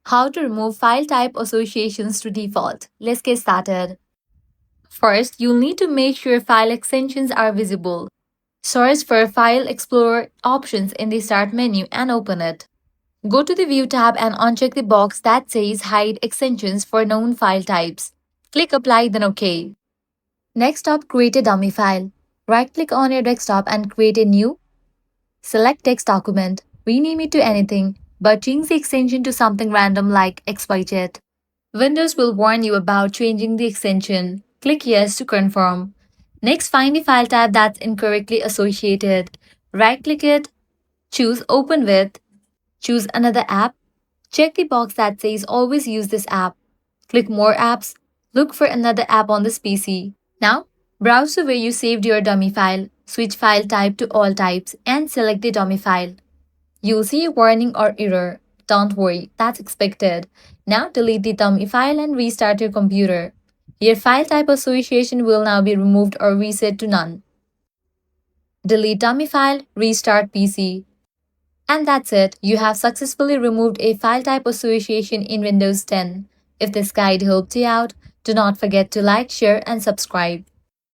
How to remove file type associations to default. Let's get started. First, you'll need to make sure file extensions are visible. Search for File Explorer options in the Start menu and open it. Go to the View tab and uncheck the box that says Hide extensions for known file types. Click Apply, then OK. Next up, create a dummy file. Right-click on your desktop and create a new. Select text document. Rename it to anything, but change the extension to something random like XYZ. Windows will warn you about changing the extension. Click Yes to confirm. Next, find the file type that's incorrectly associated. Right-click it, choose Open with, choose another app. Check the box that says Always use this app. Click More apps. Look for another app on this PC. Now, browse to where you saved your dummy file. Switch file type to all types and select the dummy file. You'll see a warning or error. Don't worry, that's expected. Now delete the dummy file and restart your computer. Your file type association will now be removed or reset to none. Delete dummy file, restart PC. And that's it, you have successfully removed a file type association in Windows 10. If this guide helped you out, do not forget to like, share, and subscribe.